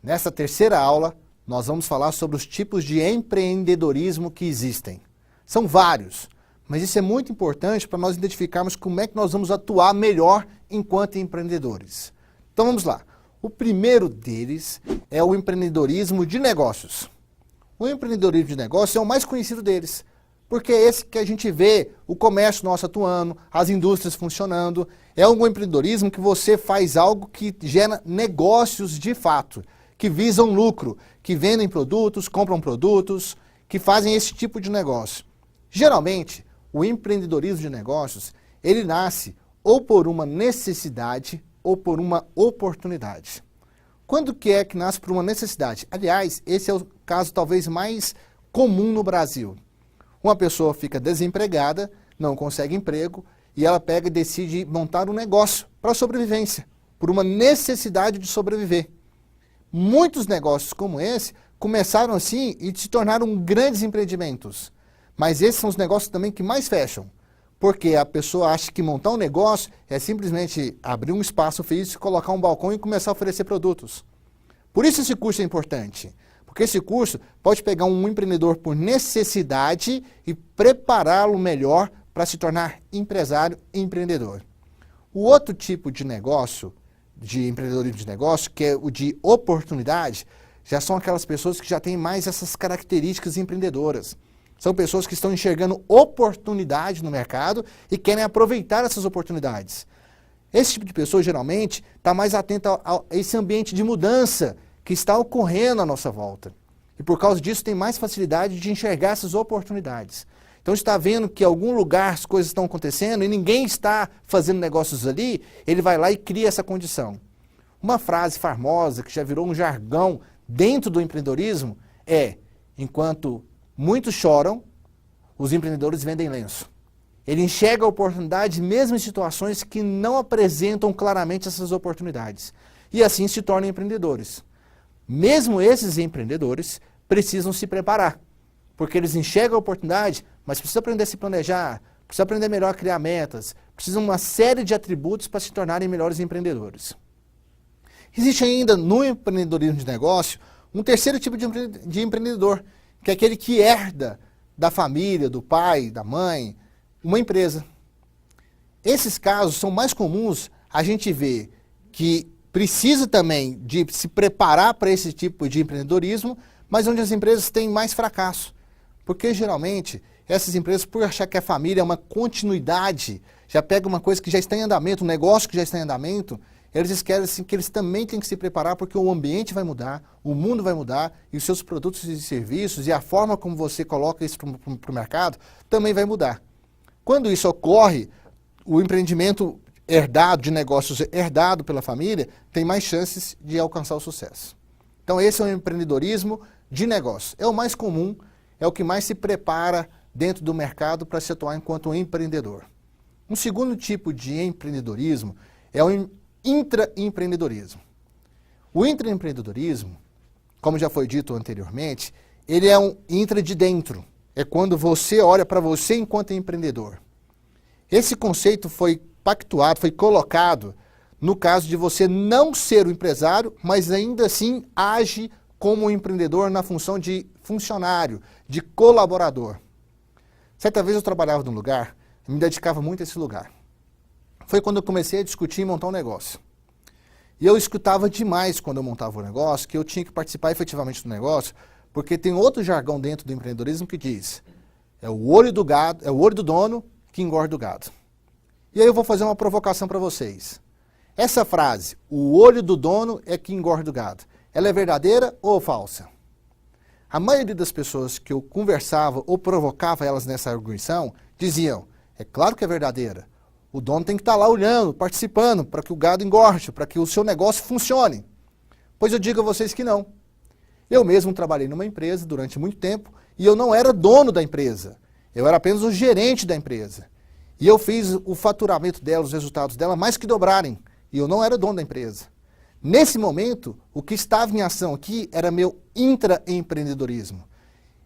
Nessa terceira aula, nós vamos falar sobre os tipos de empreendedorismo que existem. São vários, mas isso é muito importante para nós identificarmos como é que nós vamos atuar melhor enquanto empreendedores. Então vamos lá. O primeiro deles é o empreendedorismo de negócios. O empreendedorismo de negócios é o mais conhecido deles, porque é esse que a gente vê o comércio nosso atuando, as indústrias funcionando. É um empreendedorismo que você faz algo que gera negócios de fato, que visam lucro, que vendem produtos, compram produtos, que fazem esse tipo de negócio. Geralmente, o empreendedorismo de negócios, ele nasce ou por uma necessidade ou por uma oportunidade. Quando que é que nasce por uma necessidade? Aliás, esse é o caso talvez mais comum no Brasil. Uma pessoa fica desempregada, não consegue emprego, e ela pega e decide montar um negócio para sobrevivência, por uma necessidade de sobreviver. Muitos negócios como esse começaram assim e se tornaram grandes empreendimentos. Mas esses são os negócios também que mais fecham. Porque a pessoa acha que montar um negócio é simplesmente abrir um espaço físico, colocar um balcão e começar a oferecer produtos. Por isso esse curso é importante. Porque esse curso pode pegar um empreendedor por necessidade e prepará-lo melhor para se tornar empresário e empreendedor. O outro tipo de negócio, de empreendedorismo de negócio, que é o de oportunidade, já são aquelas pessoas que já têm mais essas características empreendedoras. São pessoas que estão enxergando oportunidade no mercado e querem aproveitar essas oportunidades. Esse tipo de pessoa, geralmente, está mais atenta a esse ambiente de mudança que está ocorrendo à nossa volta. E por causa disso tem mais facilidade de enxergar essas oportunidades. Então está vendo que em algum lugar as coisas estão acontecendo e ninguém está fazendo negócios ali, ele vai lá e cria essa condição. Uma frase famosa que já virou um jargão dentro do empreendedorismo é: enquanto muitos choram, os empreendedores vendem lenço. Ele enxerga a oportunidade mesmo em situações que não apresentam claramente essas oportunidades. E assim se tornam empreendedores. Mesmo esses empreendedores precisam se preparar, porque eles enxergam a oportunidade, mas precisam aprender a se planejar, precisam aprender melhor a criar metas, precisam de uma série de atributos para se tornarem melhores empreendedores. Existe ainda no empreendedorismo de negócio um terceiro tipo de empreendedor, que é aquele que herda da família, do pai, da mãe, uma empresa. Esses casos são mais comuns, a gente vê que precisa também de se preparar para esse tipo de empreendedorismo, mas onde as empresas têm mais fracasso. Porque geralmente essas empresas, por achar que a família é uma continuidade, já pega uma coisa que já está em andamento, um negócio que já está em andamento, eles esquecem que eles também têm que se preparar porque o ambiente vai mudar, o mundo vai mudar e os seus produtos e serviços e a forma como você coloca isso para o mercado também vai mudar. Quando isso ocorre, o empreendimento herdado, de negócios herdado pela família, tem mais chances de alcançar o sucesso. Então esse é o empreendedorismo de negócio. É o mais comum, é o que mais se prepara dentro do mercado para se atuar enquanto empreendedor. Um segundo tipo de empreendedorismo é o intraempreendedorismo. O intraempreendedorismo, como já foi dito anteriormente, ele é um intra de dentro. É quando você olha para você enquanto empreendedor. Esse conceito foi pactuado, foi colocado no caso de você não ser o empresário, mas ainda assim age como um empreendedor na função de funcionário, de colaborador. Certa vez eu trabalhava num lugar, me dedicava muito a esse lugar. Foi quando eu comecei a discutir e montar um negócio. E eu escutava demais quando eu montava o negócio, que eu tinha que participar efetivamente do negócio, porque tem outro jargão dentro do empreendedorismo que diz: é o olho do gado, é o olho do dono que engorda o gado. E aí eu vou fazer uma provocação para vocês. Essa frase, o olho do dono é que engorda o gado, ela é verdadeira ou falsa? A maioria das pessoas que eu conversava ou provocava elas nessa arguição diziam: é claro que é verdadeira. O dono tem que estar lá olhando, participando, para que o gado engorde, para que o seu negócio funcione. Pois eu digo a vocês que não. Eu mesmo trabalhei numa empresa durante muito tempo e eu não era dono da empresa. Eu era apenas o gerente da empresa. E eu fiz o faturamento dela, os resultados dela, mais que dobrarem. E eu não era dono da empresa. Nesse momento, o que estava em ação aqui era meu intraempreendedorismo.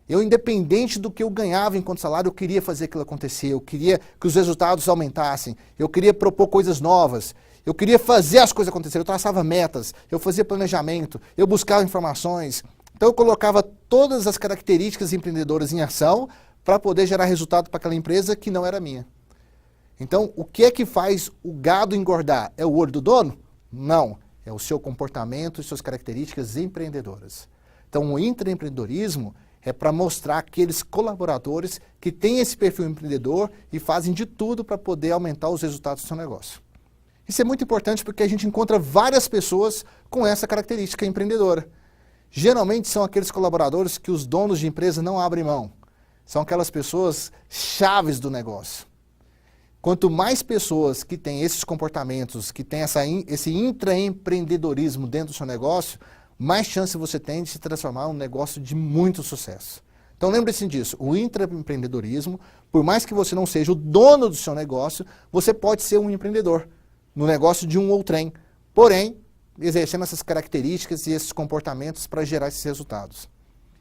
Eu, independente do que eu ganhava enquanto salário, eu queria fazer aquilo acontecer, eu queria que os resultados aumentassem, eu queria propor coisas novas, Eu queria fazer as coisas acontecerem, eu traçava metas, eu fazia planejamento, eu buscava informações. Então eu colocava todas as características empreendedoras em ação para poder gerar resultado para aquela empresa que não era minha. Então, o que é que faz o gado engordar? É o olho do dono? Não. É o seu comportamento e suas características empreendedoras. Então, o intraempreendedorismo é para mostrar aqueles colaboradores que têm esse perfil empreendedor e fazem de tudo para poder aumentar os resultados do seu negócio. Isso é muito importante porque a gente encontra várias pessoas com essa característica empreendedora. Geralmente são aqueles colaboradores que os donos de empresa não abrem mão. São aquelas pessoas chaves do negócio. Quanto mais pessoas que têm esses comportamentos, que têm esse intraempreendedorismo dentro do seu negócio, mais chance você tem de se transformar em um negócio de muito sucesso. Então lembre-se disso, o intraempreendedorismo, por mais que você não seja o dono do seu negócio, você pode ser um empreendedor no negócio de um outrem, porém, exercendo essas características e esses comportamentos para gerar esses resultados.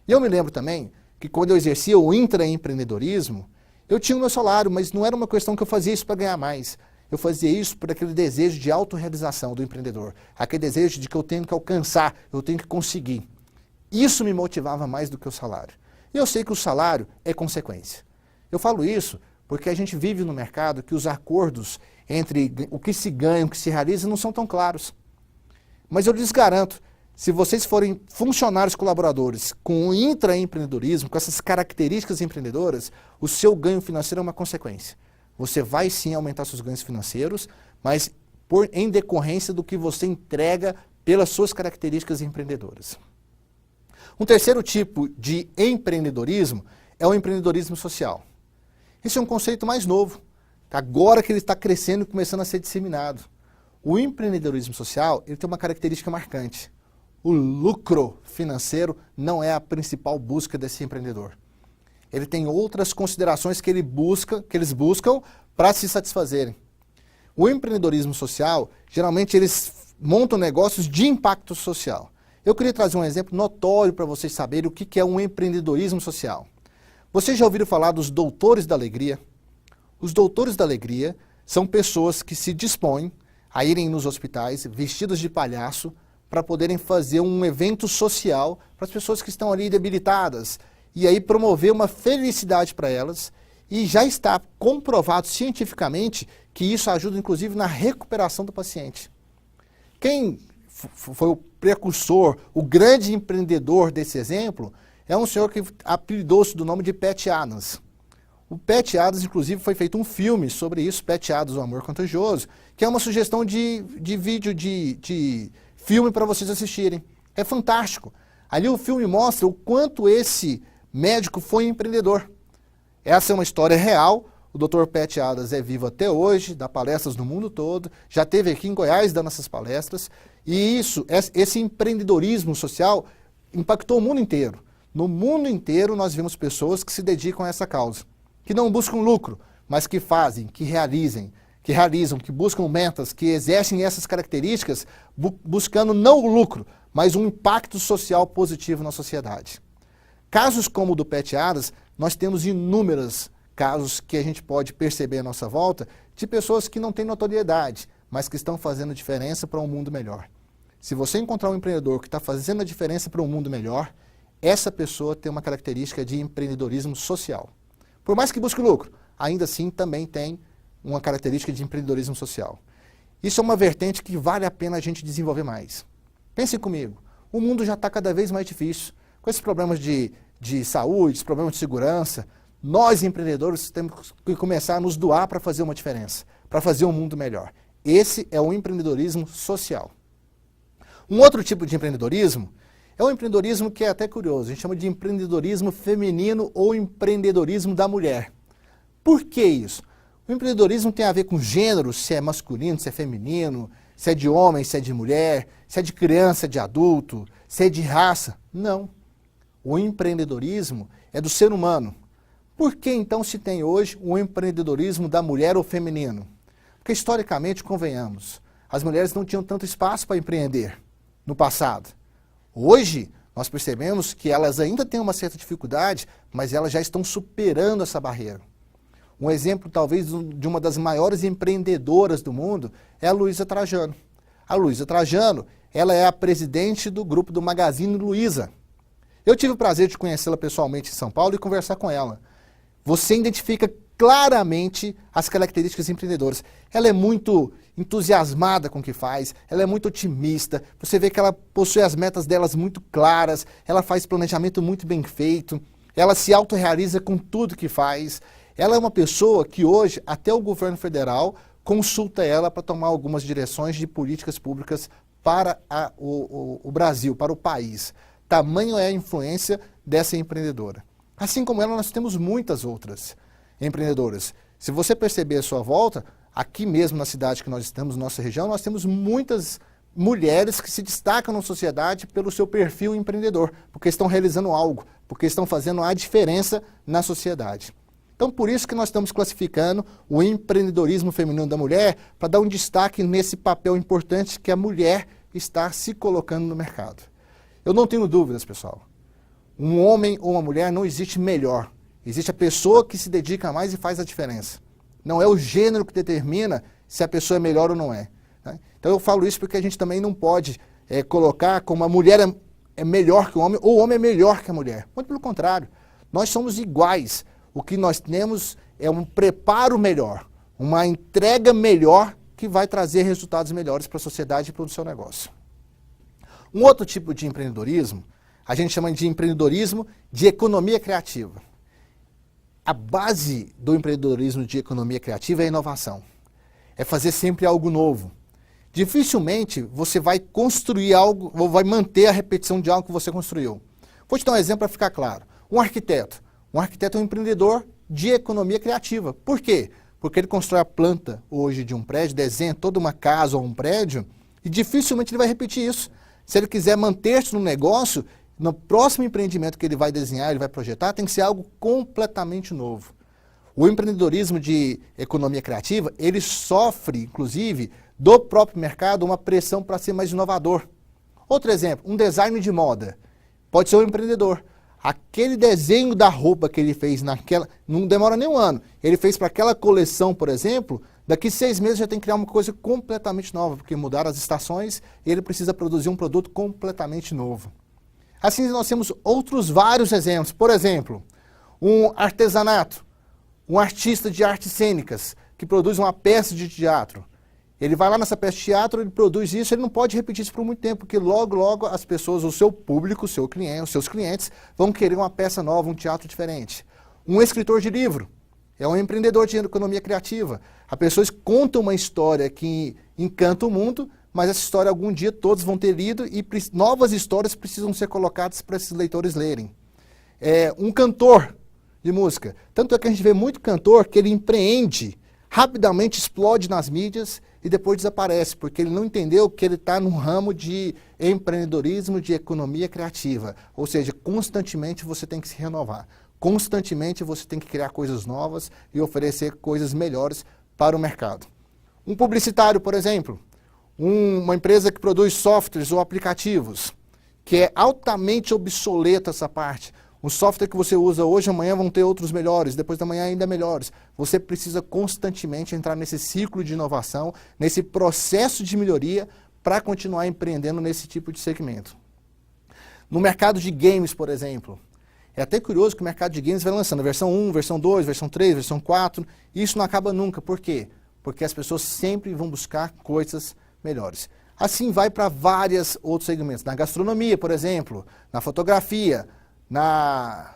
E eu me lembro também que quando eu exercia o intraempreendedorismo, eu tinha o meu salário, mas não era uma questão que eu fazia isso para ganhar mais. Eu fazia isso por aquele desejo de autorrealização do empreendedor. Aquele desejo de que eu tenho que alcançar, eu tenho que conseguir. Isso me motivava mais do que o salário. E eu sei que o salário é consequência. Eu falo isso porque a gente vive no mercado que os acordos entre o que se ganha e o que se realiza não são tão claros. Mas eu lhes garanto, se vocês forem funcionários colaboradores com o intraempreendedorismo, com essas características empreendedoras, o seu ganho financeiro é uma consequência. Você vai sim aumentar seus ganhos financeiros, mas em decorrência do que você entrega pelas suas características empreendedoras. Um terceiro tipo de empreendedorismo é o empreendedorismo social. Esse é um conceito mais novo, agora que ele está crescendo e começando a ser disseminado. O empreendedorismo social ele tem uma característica marcante. O lucro financeiro não é a principal busca desse empreendedor. Ele tem outras considerações que eles buscam para se satisfazerem. O empreendedorismo social, geralmente eles montam negócios de impacto social. Eu queria trazer um exemplo notório para vocês saberem o que é um empreendedorismo social. Vocês já ouviram falar dos Doutores da Alegria? Os Doutores da Alegria são pessoas que se dispõem a irem nos hospitais vestidos de palhaço para poderem fazer um evento social para as pessoas que estão ali debilitadas e aí promover uma felicidade para elas e já está comprovado cientificamente que isso ajuda inclusive na recuperação do paciente. Quem foi o precursor, o grande empreendedor desse exemplo é um senhor que apelidou-se do nome de Pat Adams. O Pat Adams, inclusive, foi feito um filme sobre isso, Pat Adams, O Amor Contagioso, que é uma sugestão de vídeo, de filme para vocês assistirem. É fantástico. Ali o filme mostra o quanto esse médico foi empreendedor. Essa é uma história real. O Dr. Pat Adams é vivo até hoje, dá palestras no mundo todo, já esteve aqui em Goiás dando essas palestras. E esse empreendedorismo social impactou o mundo inteiro. No mundo inteiro nós vemos pessoas que se dedicam a essa causa, que não buscam lucro, mas que fazem, que realizam, que buscam metas, que exercem essas características buscando não o lucro, mas um impacto social positivo na sociedade. Casos como o do Pat Adams, nós temos inúmeros casos que a gente pode perceber à nossa volta de pessoas que não têm notoriedade, mas que estão fazendo diferença para um mundo melhor. Se você encontrar um empreendedor que está fazendo a diferença para um mundo melhor, essa pessoa tem uma característica de empreendedorismo social. Por mais que busque lucro, ainda assim também tem uma característica de empreendedorismo social. Isso é uma vertente que vale a pena a gente desenvolver mais. Pensem comigo, o mundo já está cada vez mais difícil, com esses problemas de saúde, esses problemas de segurança. Nós, empreendedores, temos que começar a nos doar para fazer uma diferença, para fazer um mundo melhor. Esse é o empreendedorismo social. Um outro tipo de empreendedorismo é um empreendedorismo que é até curioso, a gente chama de empreendedorismo feminino ou empreendedorismo da mulher. Por que isso? O empreendedorismo tem a ver com gênero, se é masculino, se é feminino, se é de homem, se é de mulher, se é de criança, se é de adulto, se é de raça. Não. O empreendedorismo é do ser humano. Por que então se tem hoje o empreendedorismo da mulher ou feminino? Porque historicamente, convenhamos, as mulheres não tinham tanto espaço para empreender no passado. Hoje, nós percebemos que elas ainda têm uma certa dificuldade, mas elas já estão superando essa barreira. Um exemplo, talvez, de uma das maiores empreendedoras do mundo é a Luiza Trajano. A Luiza Trajano, ela é a presidente do grupo do Magazine Luiza. Eu tive o prazer de conhecê-la pessoalmente em São Paulo e conversar com ela. Você identifica claramente as características empreendedoras. Ela é muito entusiasmada com o que faz, ela é muito otimista, você vê que ela possui as metas delas muito claras, ela faz planejamento muito bem feito, ela se autorrealiza com tudo que faz. Ela é uma pessoa que hoje, até o governo federal, consulta ela para tomar algumas direções de políticas públicas para o Brasil, para o país. Tamanho é a influência dessa empreendedora. Assim como ela, nós temos muitas outras empreendedoras. Se você perceber a sua volta, aqui mesmo na cidade que nós estamos, nossa região, nós temos muitas mulheres que se destacam na sociedade pelo seu perfil empreendedor, porque estão realizando algo, porque estão fazendo a diferença na sociedade. Então, por isso que nós estamos classificando o empreendedorismo feminino da mulher para dar um destaque nesse papel importante que a mulher está se colocando no mercado. Eu não tenho dúvidas, pessoal. Um homem ou uma mulher não existe melhor. Existe a pessoa que se dedica mais e faz a diferença. Não é o gênero que determina se a pessoa é melhor ou não é. Né? Então eu falo isso porque a gente também não pode colocar como a mulher é melhor que o homem ou o homem é melhor que a mulher. Muito pelo contrário. Nós somos iguais. O que nós temos é um preparo melhor, uma entrega melhor que vai trazer resultados melhores para a sociedade e para o seu negócio. Um outro tipo de empreendedorismo, a gente chama de empreendedorismo de economia criativa. A base do empreendedorismo de economia criativa é a inovação. É fazer sempre algo novo. Dificilmente você vai construir algo ou vai manter a repetição de algo que você construiu. Vou te dar um exemplo para ficar claro. Um arquiteto. Um arquiteto é um empreendedor de economia criativa. Por quê? Porque ele constrói a planta hoje de um prédio, desenha toda uma casa ou um prédio e dificilmente ele vai repetir isso. Se ele quiser manter-se no negócio, no próximo empreendimento que ele vai desenhar, ele vai projetar, tem que ser algo completamente novo. O empreendedorismo de economia criativa, ele sofre, inclusive, do próprio mercado uma pressão para ser mais inovador. Outro exemplo, um design de moda. Pode ser um empreendedor. Aquele desenho da roupa que ele fez naquela, não demora nem um ano. Ele fez para aquela coleção, por exemplo, daqui 6 meses já tem que criar uma coisa completamente nova, porque mudaram as estações e ele precisa produzir um produto completamente novo. Assim, nós temos outros vários exemplos. Por exemplo, um artesanato, um artista de artes cênicas que produz uma peça de teatro. Ele vai lá nessa peça de teatro, ele produz isso, ele não pode repetir isso por muito tempo, porque logo as pessoas, o seu público, o seu cliente, os seus clientes, vão querer uma peça nova, um teatro diferente. Um escritor de livro é um empreendedor de economia criativa. A pessoa conta uma história que encanta o mundo, mas essa história algum dia todos vão ter lido e novas histórias precisam ser colocadas para esses leitores lerem. Um cantor de música. Tanto é que a gente vê muito cantor que ele empreende, rapidamente explode nas mídias e depois desaparece, porque ele não entendeu que ele está num ramo de empreendedorismo, de economia criativa. Ou seja, constantemente você tem que se renovar. Constantemente você tem que criar coisas novas e oferecer coisas melhores para o mercado. Um publicitário, por exemplo, uma empresa que produz softwares ou aplicativos, que é altamente obsoleta essa parte. O software que você usa hoje, amanhã vão ter outros melhores, depois da manhã ainda melhores. Você precisa constantemente entrar nesse ciclo de inovação, nesse processo de melhoria, para continuar empreendendo nesse tipo de segmento. No mercado de games, por exemplo, é até curioso que o mercado de games vai lançando versão 1, versão 2, versão 3, versão 4, e isso não acaba nunca. Por quê? Porque as pessoas sempre vão buscar coisas melhores. Assim vai para vários outros segmentos. Na gastronomia, por exemplo, na fotografia, na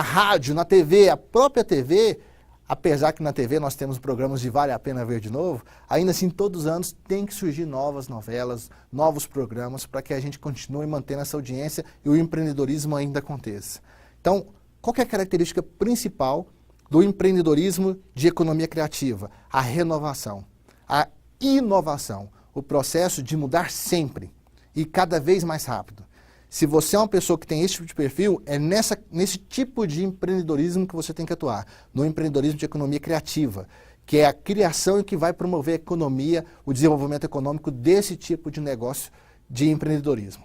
rádio, na TV, a própria TV, apesar que na TV nós temos programas de Vale a Pena Ver de Novo, ainda assim todos os anos tem que surgir novas novelas, novos programas para que a gente continue mantendo essa audiência e o empreendedorismo ainda aconteça. Então, qual que é a característica principal do empreendedorismo de economia criativa? A renovação, a inovação, o processo de mudar sempre e cada vez mais rápido. Se você é uma pessoa que tem esse tipo de perfil, é nesse tipo de empreendedorismo que você tem que atuar, no empreendedorismo de economia criativa, que é a criação e que vai promover a economia, o desenvolvimento econômico desse tipo de negócio de empreendedorismo.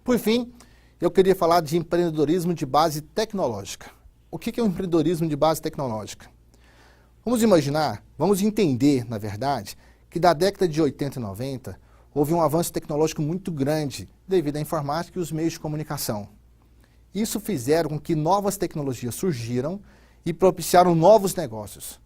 Por fim, eu queria falar de empreendedorismo de base tecnológica. O que é o empreendedorismo de base tecnológica? Vamos imaginar, vamos entender, na verdade, que da década de 80 e 90 houve um avanço tecnológico muito grande devido à informática e os meios de comunicação. Isso fizeram com que novas tecnologias surgiram e propiciaram novos negócios.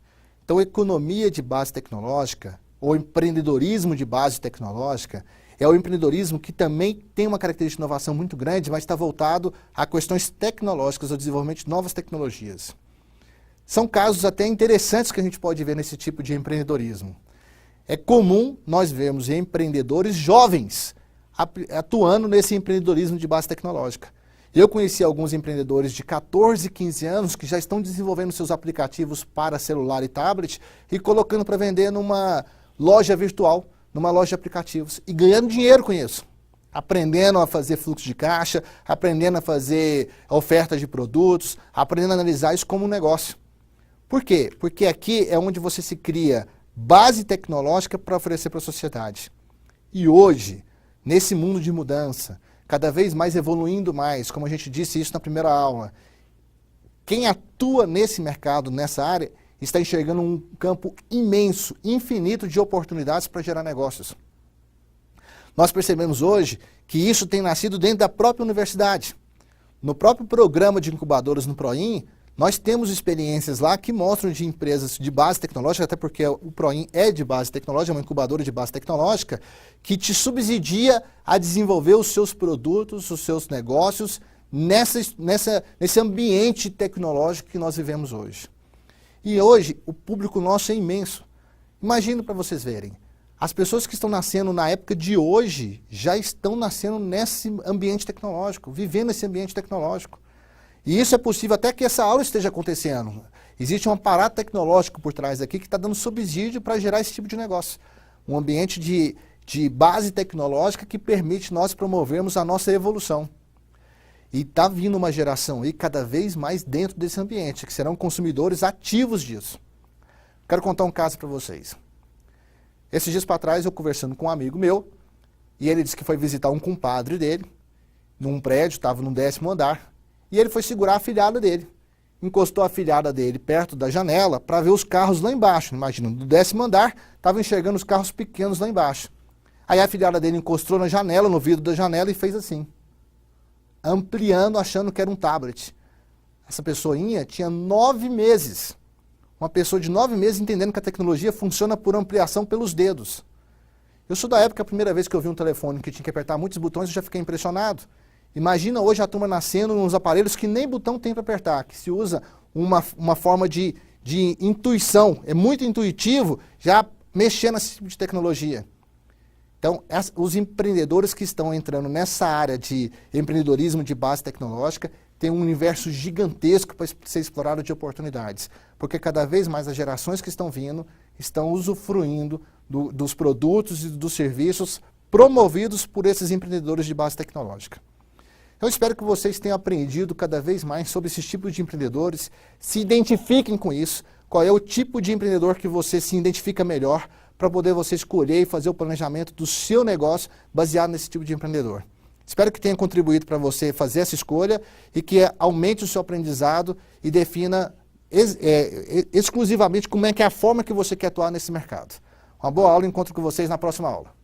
Então, a economia de base tecnológica, ou empreendedorismo de base tecnológica, é o empreendedorismo que também tem uma característica de inovação muito grande, mas está voltado a questões tecnológicas, ao desenvolvimento de novas tecnologias. São casos até interessantes que a gente pode ver nesse tipo de empreendedorismo. É comum nós vermos empreendedores jovens atuando nesse empreendedorismo de base tecnológica. Eu conheci alguns empreendedores de 14, 15 anos que já estão desenvolvendo seus aplicativos para celular e tablet e colocando para vender numa loja virtual, numa loja de aplicativos e ganhando dinheiro com isso. Aprendendo a fazer fluxo de caixa, aprendendo a fazer oferta de produtos, aprendendo a analisar isso como um negócio. Por quê? Porque aqui é onde você se cria base tecnológica para oferecer para a sociedade. E hoje, nesse mundo de mudança, cada vez mais evoluindo mais, como a gente disse isso na primeira aula, quem atua nesse mercado, nessa área, está enxergando um campo imenso, infinito de oportunidades para gerar negócios. Nós percebemos hoje que isso tem nascido dentro da própria universidade. No próprio programa de incubadoras no PROIN, nós temos experiências lá que mostram de empresas de base tecnológica, até porque o PROIN é de base tecnológica, é uma incubadora de base tecnológica, que te subsidia a desenvolver os seus produtos, os seus negócios, nesse ambiente tecnológico que nós vivemos hoje. E hoje, o público nosso é imenso. Imagina para vocês verem, as pessoas que estão nascendo na época de hoje, já estão nascendo nesse ambiente tecnológico, vivendo esse ambiente tecnológico. E isso é possível até que essa aula esteja acontecendo. Existe um aparato tecnológico por trás aqui que está dando subsídio para gerar esse tipo de negócio. Um ambiente de base tecnológica que permite nós promovermos a nossa evolução. E está vindo uma geração aí cada vez mais dentro desse ambiente, que serão consumidores ativos disso. Quero contar um caso para vocês. Esses dias para trás eu conversando com um amigo meu, e ele disse que foi visitar um compadre dele, num prédio, estava no 10º andar, e ele foi segurar a afilhada dele. Encostou a afilhada dele perto da janela para ver os carros lá embaixo. Imagina, no 10º andar, estava enxergando os carros pequenos lá embaixo. Aí a afilhada dele encostou na janela, no vidro da janela e fez assim, ampliando, achando que era um tablet. Essa pessoinha tinha 9 meses. Uma pessoa de 9 meses entendendo que a tecnologia funciona por ampliação pelos dedos. Eu sou da época, a primeira vez que eu vi um telefone que tinha que apertar muitos botões, eu já fiquei impressionado. Imagina hoje a turma nascendo nos aparelhos que nem botão tem para apertar, que se usa uma forma de intuição, é muito intuitivo já mexer nesse tipo de tecnologia. Então, os empreendedores que estão entrando nessa área de empreendedorismo de base tecnológica têm um universo gigantesco para ser explorado de oportunidades, porque cada vez mais as gerações que estão vindo estão usufruindo dos produtos e dos serviços promovidos por esses empreendedores de base tecnológica. Eu espero que vocês tenham aprendido cada vez mais sobre esses tipos de empreendedores, se identifiquem com isso, qual é o tipo de empreendedor que você se identifica melhor para poder você escolher e fazer o planejamento do seu negócio baseado nesse tipo de empreendedor. Espero que tenha contribuído para você fazer essa escolha e que aumente o seu aprendizado e defina exclusivamente como é que é a forma que você quer atuar nesse mercado. Uma boa aula, encontro com vocês na próxima aula.